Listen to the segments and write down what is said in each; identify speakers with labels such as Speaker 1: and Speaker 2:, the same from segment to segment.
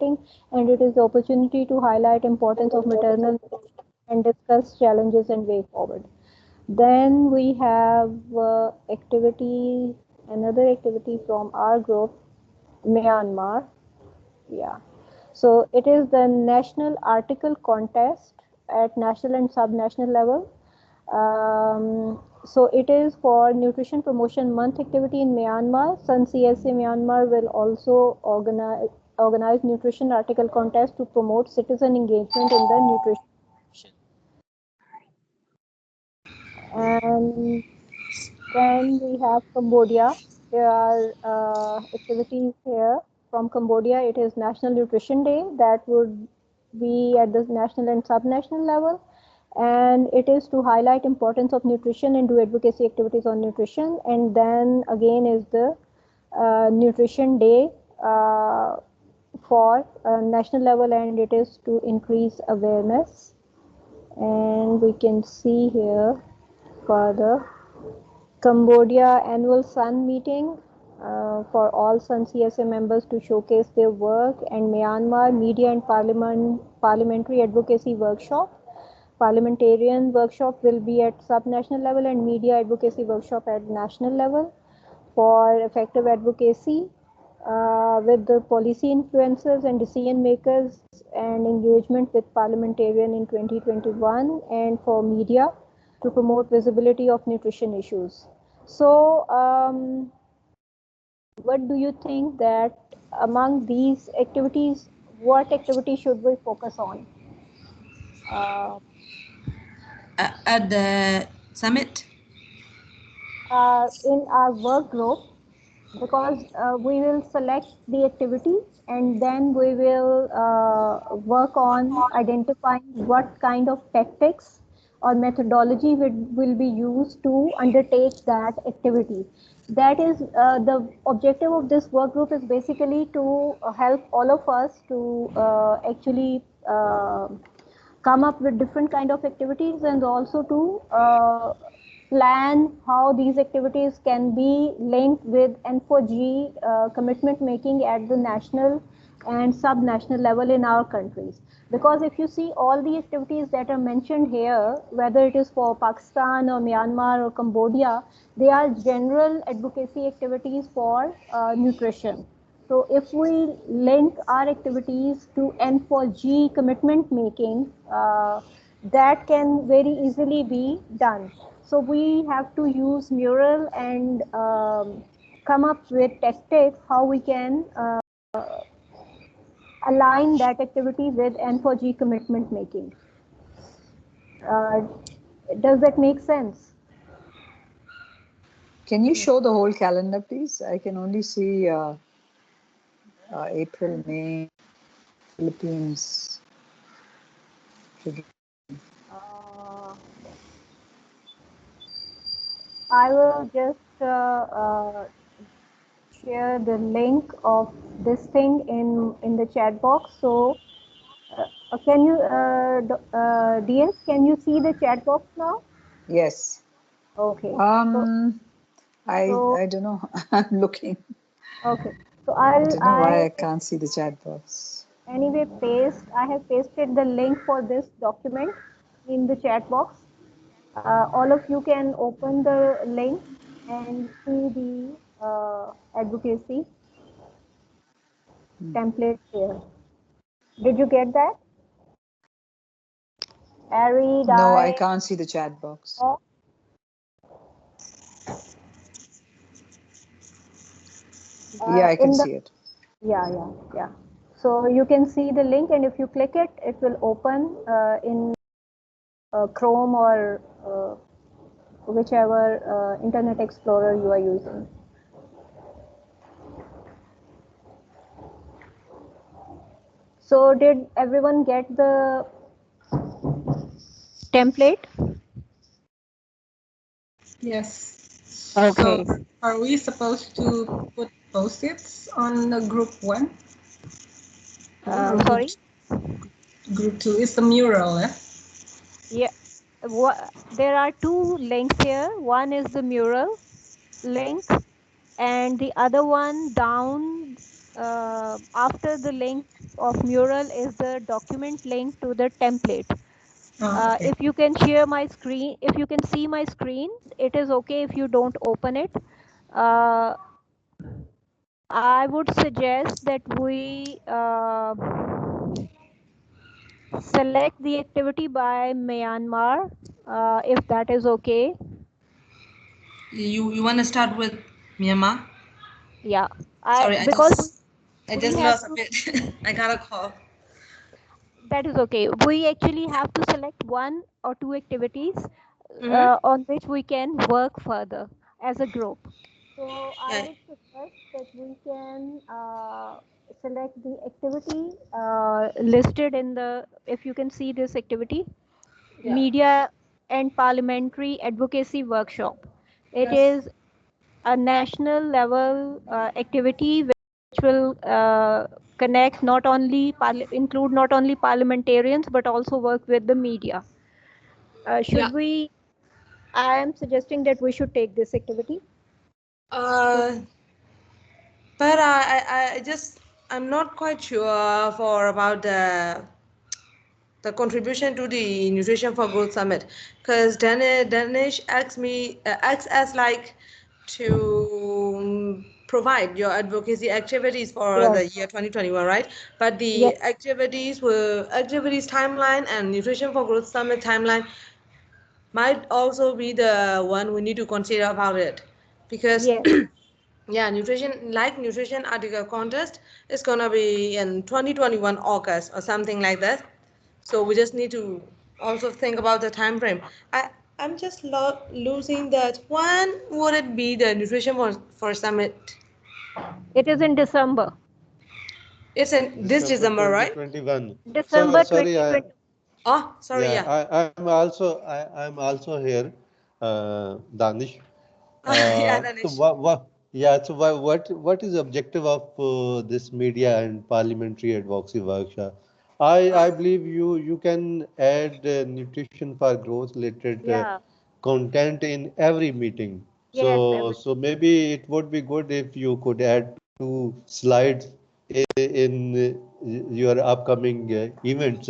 Speaker 1: meeting, and it is the opportunity to highlight importance of maternal and discuss challenges and way forward. Then we have another activity from our group, Myanmar. Yeah. So it is the national article contest at national and sub-national level. So it is for Nutrition Promotion Month activity in Myanmar. Sun CSA Myanmar will also organize nutrition article contest to promote citizen engagement in the nutrition. And then we have Cambodia. There are activities here from Cambodia. It is National Nutrition Day that would be at the national and sub-national level. And it is to highlight importance of nutrition and do advocacy activities on nutrition. And then again is the Nutrition Day for national level, and it is to increase awareness. And we can see here further Cambodia annual Sun meeting for all Sun CSA members to showcase their work, and Myanmar media and parliamentary advocacy workshop. Parliamentarian workshop will be at sub-national level and media advocacy workshop at national level for effective advocacy with the policy influencers and decision makers and engagement with parliamentarian in 2021, and for media to promote visibility of nutrition issues. So what do you think that among these activities, what activity should we focus on?
Speaker 2: At the summit?
Speaker 1: In our work group, because we will select the activity and then we will work on identifying what kind of tactics or methodology will be used to undertake that activity. That is the objective of this work group, is basically to help all of us to actually come up with different kind of activities, and also to plan how these activities can be linked with N4G commitment making at the national and sub-national level in our countries. Because if you see all the activities that are mentioned here, whether it is for Pakistan or Myanmar or Cambodia, they are general advocacy activities for nutrition. So if we link our activities to N4G commitment making, that can very easily be done. So we have to use mural and come up with tactics how we can align that activity with N4G commitment making. Does that make sense?
Speaker 3: Can you show the whole calendar, please? I can only see April, May, Philippines.
Speaker 1: I will just share the link of this thing in the chat box. So can you, DS, can you see the chat box now?
Speaker 3: Yes.
Speaker 1: Okay.
Speaker 3: I don't know. I'm looking.
Speaker 1: Okay. So
Speaker 3: I don't know why I can't see the chat box.
Speaker 1: Anyway, I have pasted the link for this document in the chat box. All of you can open the link and see the advocacy template here. Did you get that? Ari,
Speaker 3: no, I can't see the chat box.
Speaker 1: Oh.
Speaker 3: Yeah, I can see it.
Speaker 1: Yeah. So you can see the link, and if you click it, it will open in Chrome or whichever Internet Explorer you are using. So did everyone get the template?
Speaker 2: Yes.
Speaker 1: Okay.
Speaker 2: So are we supposed to put post-its on the group 1?
Speaker 1: Sorry?
Speaker 2: Group 2 is the mural, eh?
Speaker 1: Yeah. There are two links here. One is the mural link, and the other one down after the link of mural is the document link to the template.
Speaker 2: Oh, okay.
Speaker 1: If you can share my screen, if you can see my screen, it is okay if you don't open it. Uh, I would suggest that we select the activity by Myanmar, if that is okay.
Speaker 2: You want to start with Myanmar?
Speaker 1: Yeah,
Speaker 2: Sorry,
Speaker 1: because
Speaker 2: I
Speaker 1: we
Speaker 2: just
Speaker 1: have
Speaker 2: lost a
Speaker 1: to.
Speaker 2: bit. I got a call.
Speaker 1: That is okay. We actually have to select one or two activities
Speaker 2: Mm-hmm.
Speaker 1: on which we can work further as a group. So I
Speaker 2: Yeah.
Speaker 1: would suggest that we can select the activity listed in the, if you can see this activity,
Speaker 2: Yeah.
Speaker 1: Media and Parliamentary Advocacy Workshop. It
Speaker 2: Yes.
Speaker 1: is a national level activity which will connect not only include not only parliamentarians but also work with the media.
Speaker 2: Yeah.
Speaker 1: Should we? I am suggesting that we should take this activity. So
Speaker 2: Uh, but I just I'm not quite sure for about the contribution to the Nutrition for Growth Summit, because Danish acts as like to provide your advocacy activities for the
Speaker 1: yes,
Speaker 2: year 2021, right? But
Speaker 1: yes,
Speaker 2: the activities timeline and Nutrition for Growth Summit timeline might also be the one we need to consider about it, because
Speaker 1: yes.
Speaker 2: yeah, nutrition article contest is gonna be in 2021 August or something like that. So we just need to also think about the time frame. I'm just losing that. When would it be the nutrition for summit?
Speaker 1: It is in December.
Speaker 2: It's in this
Speaker 4: December
Speaker 2: December, right?
Speaker 4: 2021.
Speaker 1: December
Speaker 4: Sorry,
Speaker 1: 2020.
Speaker 2: Oh, sorry,
Speaker 4: yeah,
Speaker 2: yeah.
Speaker 4: I'm also here, Danish.
Speaker 2: Yeah,
Speaker 4: So
Speaker 2: Danish.
Speaker 4: what is the objective of this media and parliamentary advocacy workshop? I believe you can add nutrition for growth related
Speaker 1: Yeah.
Speaker 4: content in every meeting.
Speaker 1: Yes.
Speaker 4: So maybe it would be good if you could add two slides in your upcoming events,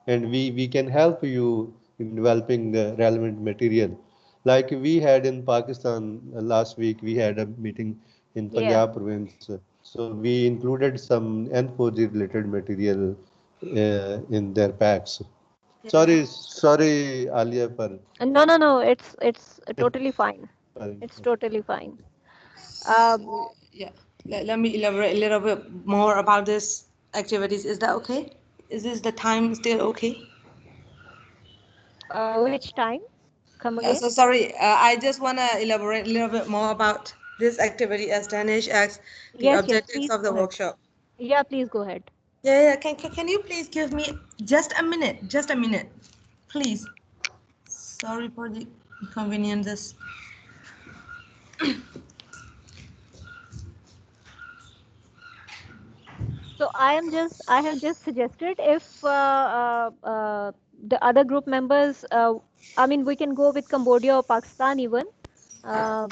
Speaker 4: and we can help you in developing relevant material. Like we had in Pakistan last week, we had a meeting in
Speaker 1: Yeah.
Speaker 4: Punjab province. So we included some N4G related material in their packs.
Speaker 2: Yeah.
Speaker 4: Sorry, Alia, for
Speaker 1: No, no, no. It's totally fine. It's totally fine. Um,
Speaker 2: Yeah. Let me elaborate a little bit more about this activities. Is that okay? Is this the time still okay?
Speaker 1: which time? Come again?
Speaker 2: So sorry, I just want to elaborate a little bit more about this activity as Danish asks the
Speaker 1: Yes, yes.
Speaker 2: objectives
Speaker 1: Please
Speaker 2: of the
Speaker 1: go ahead.
Speaker 2: workshop.
Speaker 1: Yeah, please go ahead.
Speaker 2: Yeah, yeah. Can you please give me just a minute? Just a minute, please. Sorry for the inconveniences.
Speaker 1: So I have just suggested if the other group members, I mean, we can go with Cambodia or Pakistan even. Uh,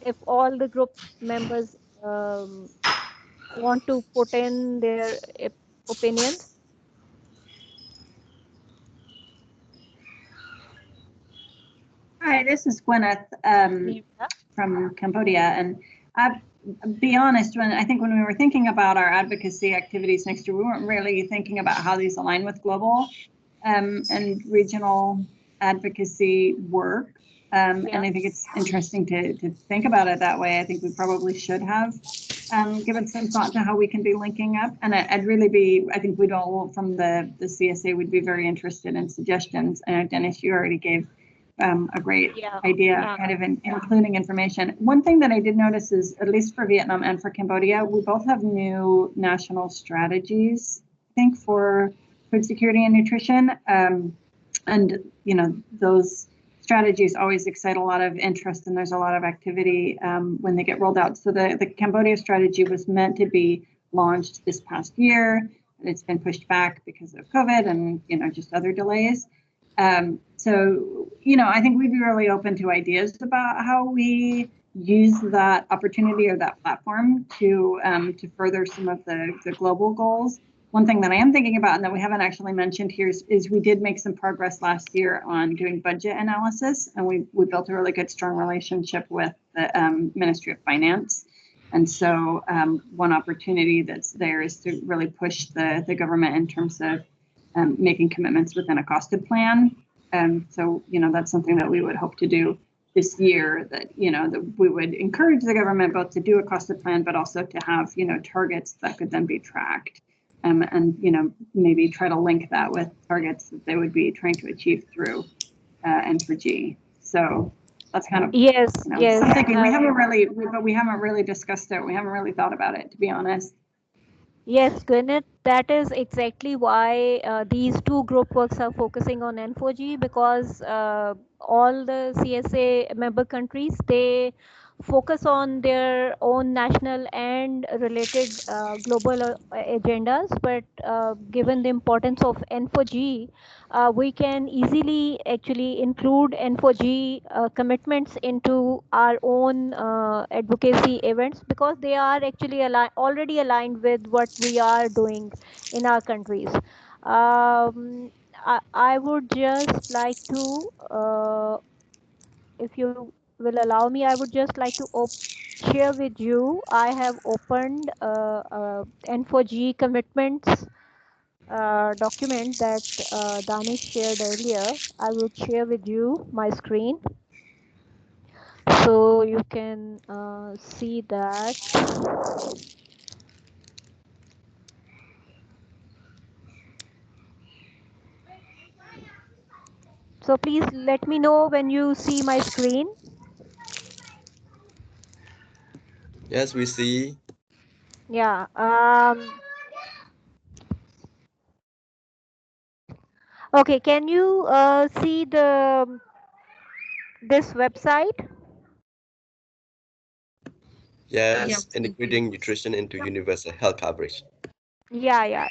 Speaker 1: if all the group members want to put in their opinions.
Speaker 5: Hi, this is Gwyneth
Speaker 1: Yeah.
Speaker 5: from Cambodia, and I'll be honest. When we were thinking about our advocacy activities next year, we weren't really thinking about how these align with global and regional advocacy work. And I think it's interesting to think about it that way. I think we probably should have given some thought to how we can be linking up. And I think we'd all from the CSA would be very interested in suggestions. I know, Dennis, you already gave a great idea, kind of including information. One thing that I did notice is, at least for Vietnam and for Cambodia, we both have new national strategies, I think, for food security and nutrition. And, those strategies always excite a lot of interest, and there's a lot of activity when they get rolled out. So the Cambodia strategy was meant to be launched this past year. It's been pushed back because of COVID and, just other delays. So, I think we'd be really open to ideas about how we use that opportunity or that platform to further some of the global goals. One thing that I am thinking about and that we haven't actually mentioned here is we did make some progress last year on doing budget analysis, and we built a really good, strong relationship with the Ministry of Finance. And so one opportunity that's there is to really push the government in terms of making commitments within a costed plan. So, that's something that we would hope to do this year, that, that we would encourage the government both to do a costed plan, but also to have, targets that could then be tracked. And, maybe try to link that with targets that they would be trying to achieve through N4G. So that's kind of
Speaker 1: yes.
Speaker 5: something we haven't really discussed it. We haven't really thought about it, to be honest.
Speaker 1: Yes, Gwyneth, that is exactly why these two group works are focusing on N4G, because all the CSA member countries, they focus on their own national and related global agendas. But given the importance of N4G, we can easily actually include N4G commitments into our own advocacy events, because they are actually already aligned with what we are doing in our countries. I would just like to, if you will allow me, I would just like to share with you. I have opened N4G commitments document that Danish shared earlier. I will share with you my screen so you can see that. So please let me know when you see my screen.
Speaker 6: Yes, we see.
Speaker 1: Yeah. Okay. Can you see this website?
Speaker 6: Yes, integrating nutrition into universal health coverage.
Speaker 1: Yeah.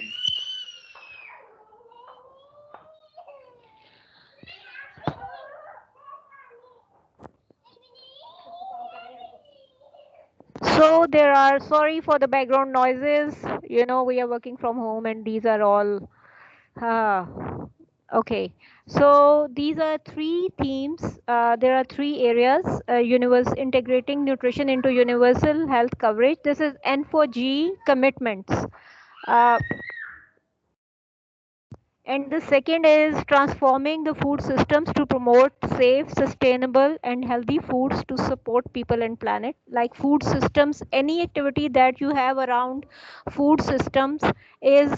Speaker 1: So there are, sorry for the background noises. We are working from home and these are all. Okay. So these are three themes. There are three areas. Integrating nutrition into universal health coverage. This is N4G commitments. And the second is transforming the food systems to promote safe, sustainable, and healthy foods to support people and planet. Like food systems, any activity that you have around food systems is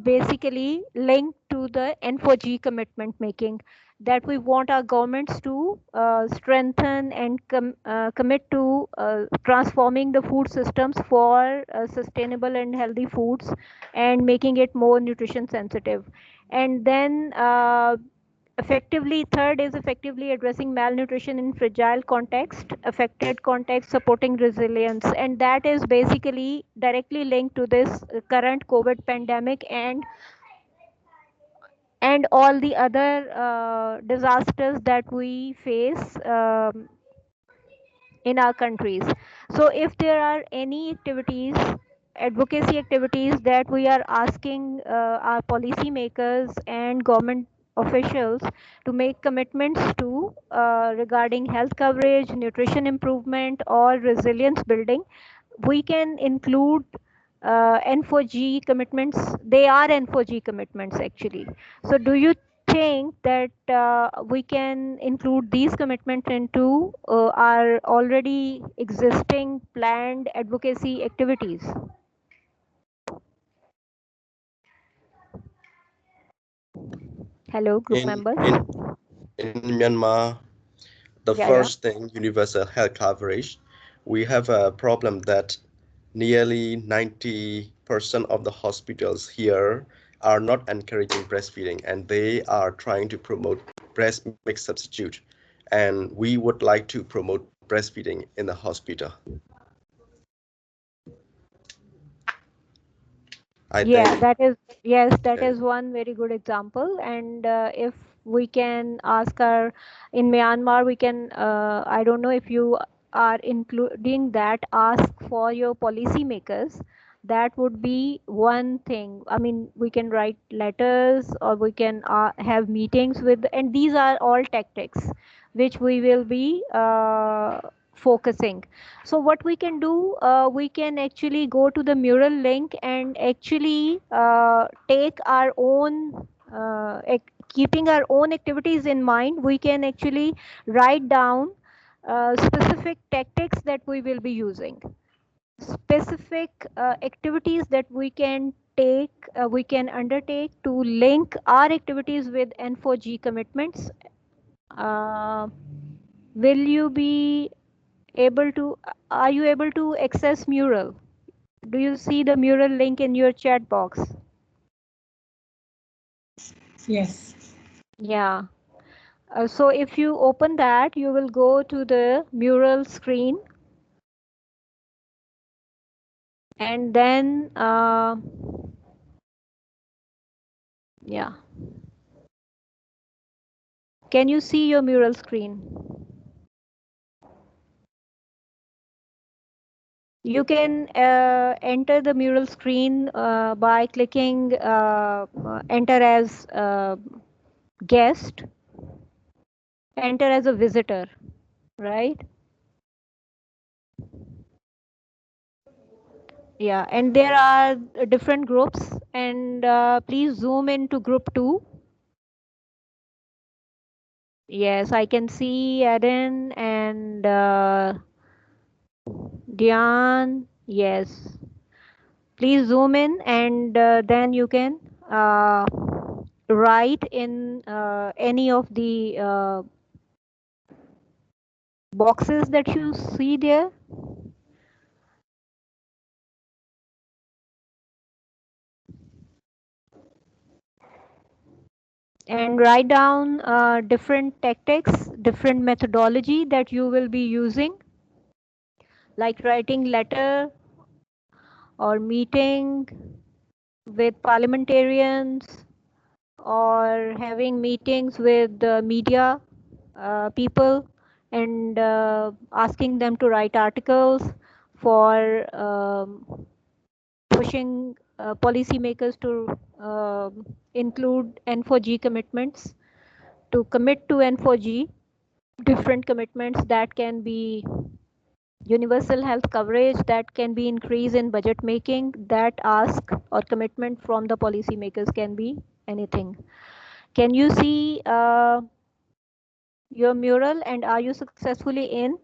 Speaker 1: basically linked to the N4G commitment making, that we want our governments to strengthen and commit to transforming the food systems for sustainable and healthy foods and making it more nutrition sensitive. And then effectively, third is effectively addressing malnutrition in fragile context, affected context, supporting resilience. And that is basically directly linked to this current COVID pandemic and all the other disasters that we face in our countries. So if there are any activities, advocacy activities that we are asking our policymakers and government officials to make commitments to regarding health coverage, nutrition improvement, or resilience building, we can include N4G commitments. They are N4G commitments actually. So do you think that we can include these commitments into our already existing planned advocacy activities? Hello, group members.
Speaker 6: In Myanmar, the first thing, universal health coverage, we have a problem that nearly 90% of the hospitals here are not encouraging breastfeeding, and they are trying to promote breast milk substitute. And we would like to promote breastfeeding in the hospital.
Speaker 1: That is one very good example. And if we can ask in Myanmar, we can, I don't know if you are including that ask for your policymakers, that would be one thing. I mean, we can write letters, or we can have meetings with, and these are all tactics which we will be focusing. So what we can do, we can actually go to the mural link and actually take our own keeping our own activities in mind, we can actually write down specific tactics that we will be using, specific activities that we can take, we can undertake to link our activities with N4G commitments. Will you be able to, are you able to access mural? Do you see the mural link in your chat box?
Speaker 7: Yes.
Speaker 1: Yeah. So if you open that, you will go to the mural screen, and then yeah, can you see your mural screen? You can enter the mural screen by clicking enter as guest, enter as a visitor, right? Yeah, and there are different groups, and please zoom into group 2. Yes, I can see Eden and Diane. Yes, please zoom in, and then you can write in any of the boxes that you see there. And write down different tactics, different methodology that you will be using, like writing letter or meeting with parliamentarians, or having meetings with the media people, and asking them to write articles for pushing policymakers to include N4G commitments, to commit to N4G, different commitments that can be universal health coverage, that can be increase in budget making, that ask or commitment from the policymakers can be anything. Can you see your mural, and are you successfully in?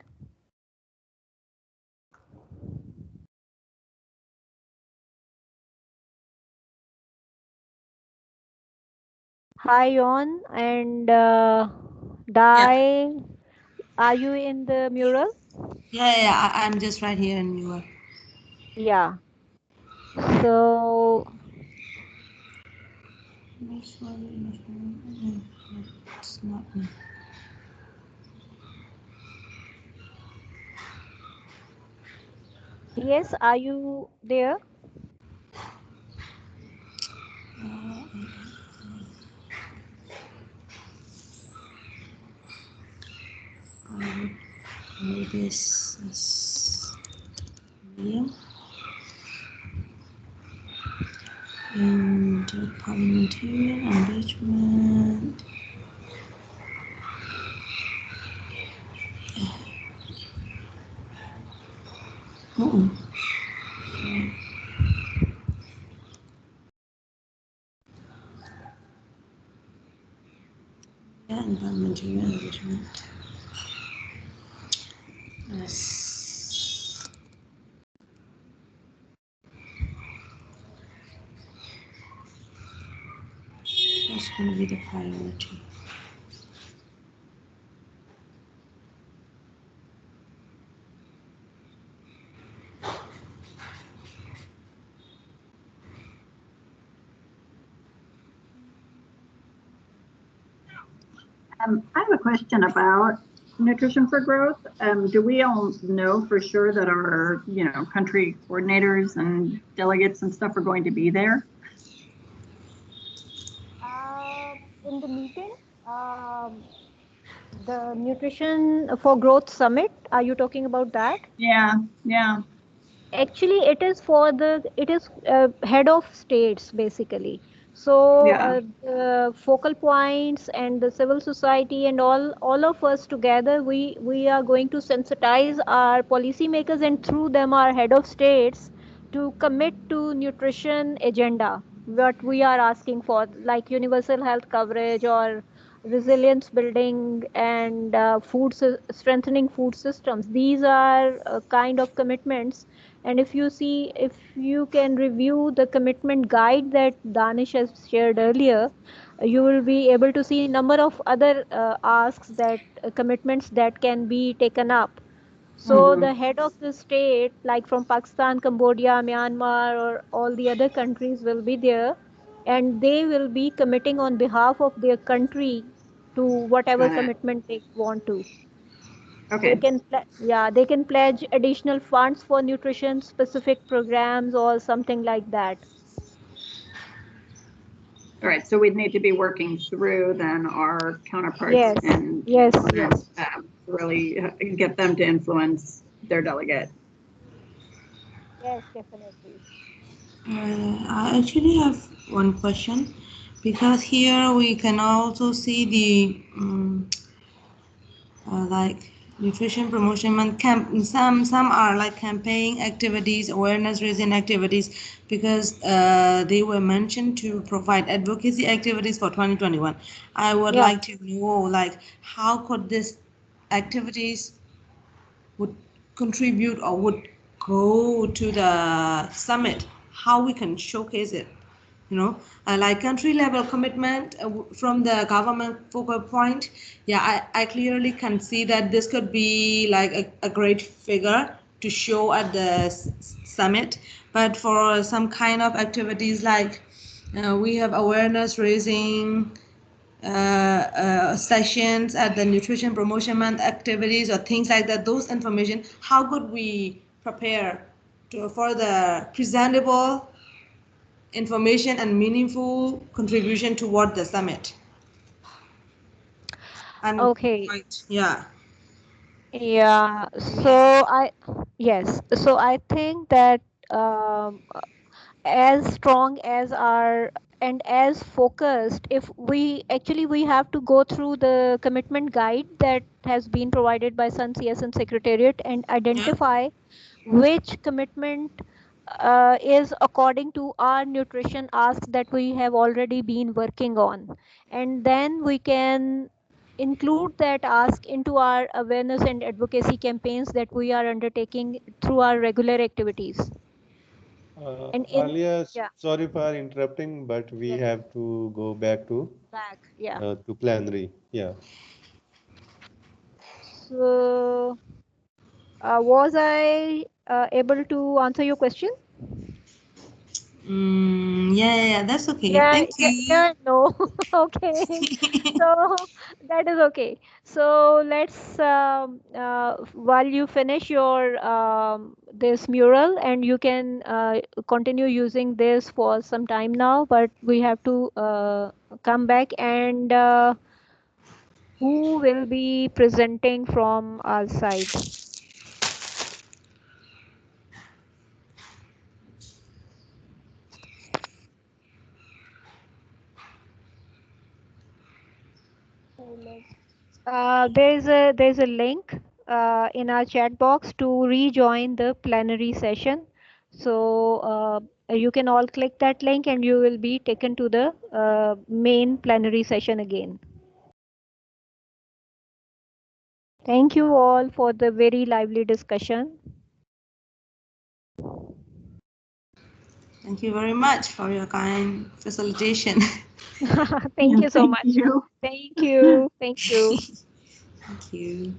Speaker 1: Hi, Yon and Dai.
Speaker 2: Yeah.
Speaker 1: Are you in the mural?
Speaker 2: Yeah, I'm just right here in your.
Speaker 1: Yeah. So
Speaker 2: It's not me.
Speaker 1: yes, are you there?
Speaker 2: This William and parliamentarian engagement. Oh, yeah, and parliamentarian engagement. Yes. That's going to be the priority.
Speaker 5: I have a question about Nutrition for Growth. Do we all know for sure that our, country coordinators and delegates and stuff are going to be there?
Speaker 1: In the meeting, The Nutrition for Growth Summit, are you talking about that?
Speaker 5: Yeah, yeah.
Speaker 1: Actually, it is head of states basically. So
Speaker 5: Yeah.
Speaker 1: the focal points and the civil society and all of us together, we are going to sensitize our policymakers and through them our head of states to commit to nutrition agenda. What we are asking for, like universal health coverage or resilience building and strengthening food systems. These are kind of commitments. And if you can review the commitment guide that Danish has shared earlier, you will be able to see number of other asks that commitments that can be taken up. So
Speaker 5: Mm-hmm.
Speaker 1: the head of the state, like from Pakistan, Cambodia, Myanmar, or all the other countries will be there, and they will be committing on behalf of their country to whatever
Speaker 5: Got it.
Speaker 1: commitment they want to.
Speaker 5: Okay.
Speaker 1: They can pledge additional funds for nutrition specific programs or something like that.
Speaker 5: All right. So we'd need to be working through then our counterparts
Speaker 1: Yes,
Speaker 5: in
Speaker 1: yes,
Speaker 5: government,
Speaker 1: yes,
Speaker 5: really get them to influence their delegate.
Speaker 1: yes, definitely.
Speaker 2: I actually have one question, because here we can also see the like nutrition promotion month camp. Some are like campaign activities, awareness raising activities, because they were mentioned to provide advocacy activities for 2021. I would
Speaker 1: Yeah.
Speaker 2: like to know, like, how could these activities would contribute or would go to the summit, how we can showcase it, like country level commitment from the government focal point. Yeah, I clearly can see that this could be like a great figure to show at the summit. But for some kind of activities like we have awareness raising sessions at the nutrition promotion month activities or things like that, those information, how could we prepare for the presentable information and meaningful contribution toward the summit? And
Speaker 1: Okay.
Speaker 2: right, yeah.
Speaker 1: Yeah. Yes. So I think that um, as strong as our and as focused, if we have to go through the commitment guide that has been provided by Sun CSN Secretariat and
Speaker 2: Yeah.
Speaker 1: identify which commitment is according to our nutrition asks that we have already been working on, and then we can include that ask into our awareness and advocacy campaigns that we are undertaking through our regular activities. And in
Speaker 4: Alia,
Speaker 1: Yeah.
Speaker 4: sorry for interrupting, but we
Speaker 1: Yes.
Speaker 4: have to go back
Speaker 1: Back. Yeah.
Speaker 4: to plenary. Yeah.
Speaker 1: So, was I able to answer your question?
Speaker 2: Yeah, that's okay.
Speaker 1: Yeah,
Speaker 2: Thank
Speaker 1: yeah,
Speaker 2: you.
Speaker 1: yeah, no. Okay. So that is okay. So let's while you finish your this mural, and you can continue using this for some time now, but we have to come back and who will be presenting from our side? There's a link in our chat box to rejoin the plenary session. So you can all click that link and you will be taken to the main plenary session again. Thank you all for the very lively discussion.
Speaker 2: Thank you very much for your kind facilitation.
Speaker 1: Thank you so
Speaker 5: Thank
Speaker 1: much.
Speaker 5: you.
Speaker 1: Thank you. Thank you.
Speaker 2: Thank you.